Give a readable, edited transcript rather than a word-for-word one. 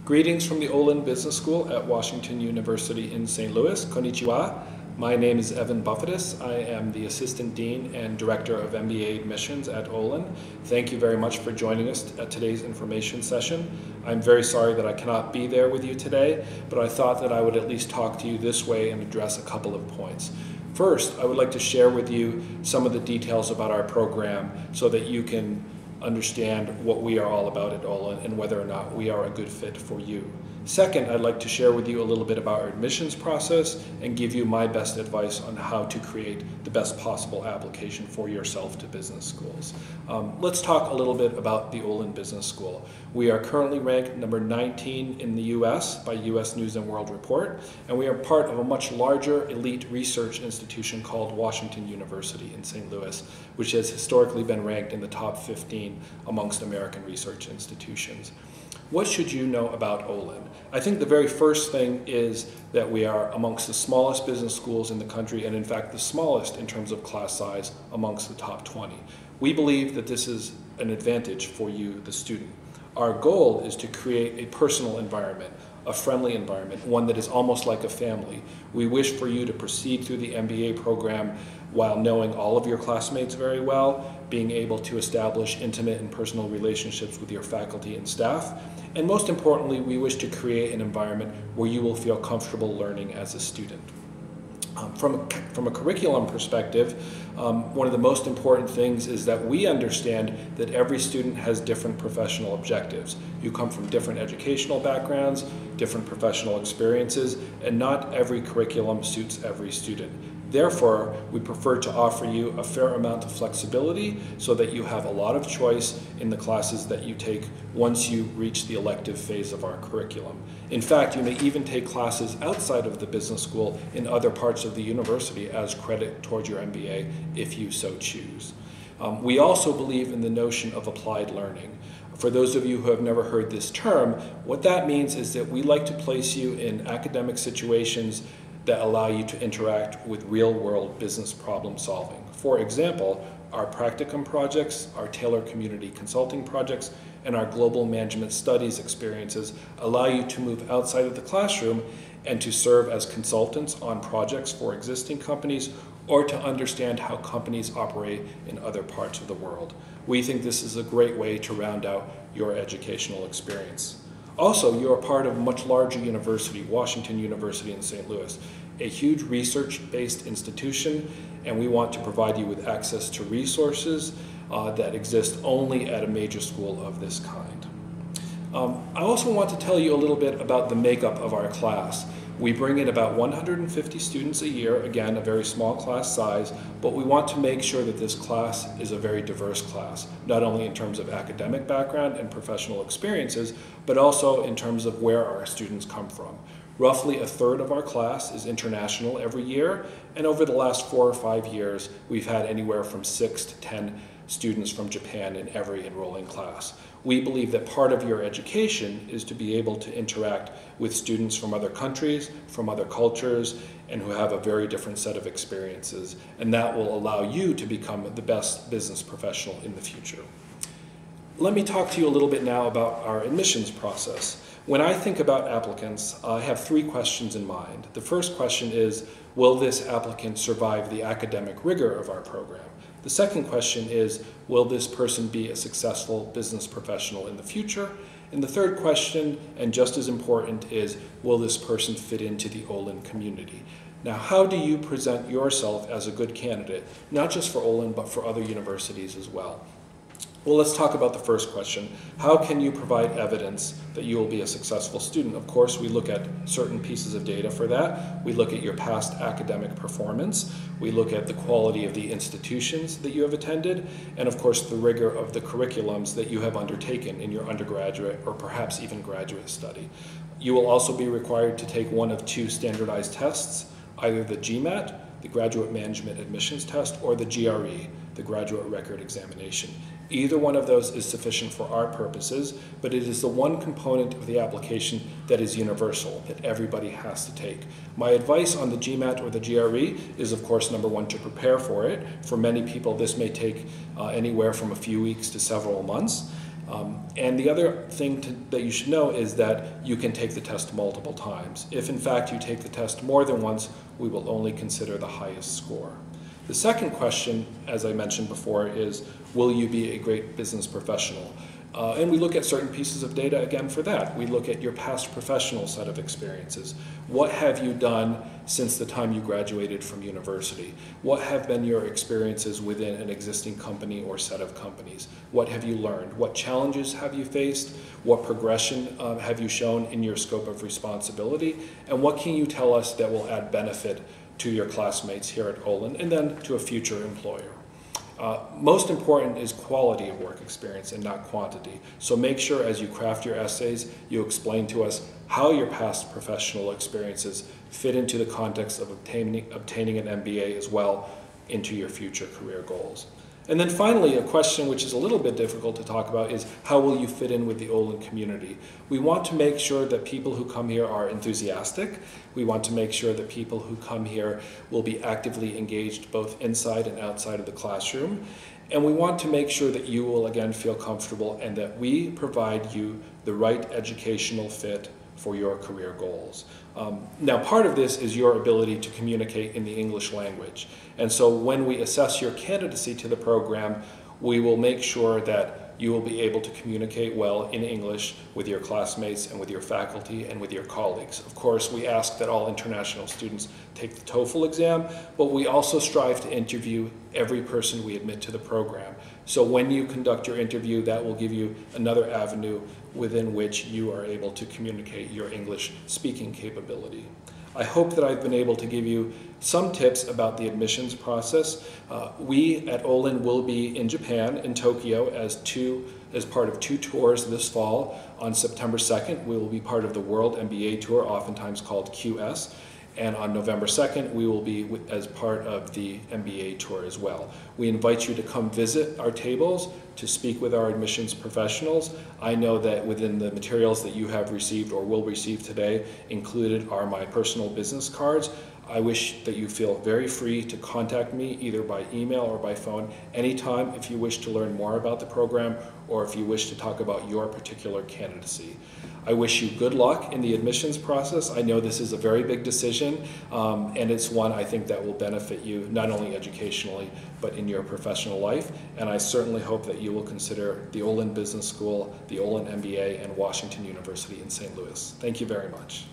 Greetings from the Olin Business School at Washington University in St. Louis. Konnichiwa. My name is Evan Buffetus. I am the Assistant Dean and Director of MBA Admissions at Olin. Thank you very much for joining us at today's information session. I'm very sorry that I cannot be there with you today, but I thought that I would at least talk to you this way and address a couple of points. First, I would like to share with you some of the details about our program so that you can understand what we are all about at Olin and whether or not we are a good fit for you. Second, I'd like to share with you a little bit about our admissions process and give you my best advice on how to create the best possible application for yourself to business schools. Let's talk a little bit about the Olin Business School. We are currently ranked number 19 in the US by US News and World Report, and we are part of a much larger elite research institution called Washington University in St. Louis, which has historically been ranked in the top 15 amongst American research institutions. What should you know about Olin? I think the very first thing is that we are amongst the smallest business schools in the country, and in fact the smallest in terms of class size amongst the top 20. We believe that this is an advantage for you, the student. Our goal is to create a personal environment, a friendly environment, one that is almost like a family. We wish for you to proceed through the MBA program while knowing all of your classmates very well, being able to establish intimate and personal relationships with your faculty and staff, and most importantly, we wish to create an environment where you will feel comfortable learning as a student. From a curriculum perspective, one of the most important things is that we understand that every student has different professional objectives. You come from different educational backgrounds, different professional experiences, and not every curriculum suits every student. Therefore, we prefer to offer you a fair amount of flexibility so that you have a lot of choice in the classes that you take once you reach the elective phase of our curriculum. In fact, you may even take classes outside of the business school in other parts of the university as credit towards your MBA if you so choose. We also believe in the notion of applied learning. For those of you who have never heard this term, what that means is that we like to place you in academic situations that allow you to interact with real-world business problem solving. For example, our practicum projects, our Taylor Community Consulting projects, and our Global Management Studies experiences allow you to move outside of the classroom and to serve as consultants on projects for existing companies or to understand how companies operate in other parts of the world. We think this is a great way to round out your educational experience. Also, you're a part of a much larger university, Washington University in St. Louis, a huge research-based institution, and we want to provide you with access to resources that exist only at a major school of this kind. I also want to tell you a little bit about the makeup of our class. We bring in about 150 students a year, again, a very small class size, but we want to make sure that this class is a very diverse class, not only in terms of academic background and professional experiences, but also in terms of where our students come from. Roughly a third of our class is international every year, and over the last 4 or 5 years, we've had anywhere from 6 to 10 students from Japan in every enrolling class. We believe that part of your education is to be able to interact with students from other countries, from other cultures, and who have a very different set of experiences, and that will allow you to become the best business professional in the future. Let me talk to you a little bit now about our admissions process. When I think about applicants, I have 3 questions in mind. The first question is, will this applicant survive the academic rigor of our program? The second question is, will this person be a successful business professional in the future? And the third question, and just as important, is, will this person fit into the Olin community? Now, how do you present yourself as a good candidate, not just for Olin, but for other universities as well? Well, let's talk about the first question. How can you provide evidence that you will be a successful student? Of course, we look at certain pieces of data for that. We look at your past academic performance. We look at the quality of the institutions that you have attended, and of course, the rigor of the curriculums that you have undertaken in your undergraduate or perhaps even graduate study. You will also be required to take one of 2 standardized tests, either the GMAT, the Graduate Management Admissions Test, or the GRE, the Graduate Record Examination. Either one of those is sufficient for our purposes, but it is the one component of the application that is universal, that everybody has to take. My advice on the GMAT or the GRE is, of course, number 1, to prepare for it. For many people, this may take anywhere from a few weeks to several months. And the other thing that you should know is that you can take the test multiple times. If in fact you take the test more than once, we will only consider the highest score. The second question, as I mentioned before, is will you be a great business professional? And we look at certain pieces of data again for that. We look at your past professional set of experiences. What have you done since the time you graduated from university? What have been your experiences within an existing company or set of companies? What have you learned? What challenges have you faced? What progression have you shown in your scope of responsibility? And what can you tell us that will add benefit to your classmates here at Olin and then to a future employer? Most important is quality of work experience and not quantity. So make sure as you craft your essays, you explain to us how your past professional experiences fit into the context of obtaining an MBA as well into your future career goals. And then finally, a question which is a little bit difficult to talk about is how will you fit in with the Olin community? We want to make sure that people who come here are enthusiastic. We want to make sure that people who come here will be actively engaged both inside and outside of the classroom. And we want to make sure that you will again feel comfortable and that we provide you the right educational fit for your career goals. Now, part of this is your ability to communicate in the English language. And so when we assess your candidacy to the program, we will make sure that you will be able to communicate well in English with your classmates and with your faculty and with your colleagues. Of course, we ask that all international students take the TOEFL exam, but we also strive to interview every person we admit to the program. So when you conduct your interview, that will give you another avenue within which you are able to communicate your English speaking capability. I hope that I've been able to give you some tips about the admissions process. We at Olin will be in Japan, in Tokyo, as part of 2 tours this fall. On September 2nd, we will be part of the World MBA Tour, oftentimes called QS. And on November 2nd, we will be as part of the MBA tour as well. We invite you to come visit our tables to speak with our admissions professionals. I know that within the materials that you have received or will receive today, included are my personal business cards. I wish that you feel very free to contact me either by email or by phone anytime if you wish to learn more about the program or if you wish to talk about your particular candidacy. I wish you good luck in the admissions process. I know this is a very big decision, and it's one I think that will benefit you not only educationally, but in your professional life. And I certainly hope that you will consider the Olin Business School, the Olin MBA, and Washington University in St. Louis. Thank you very much.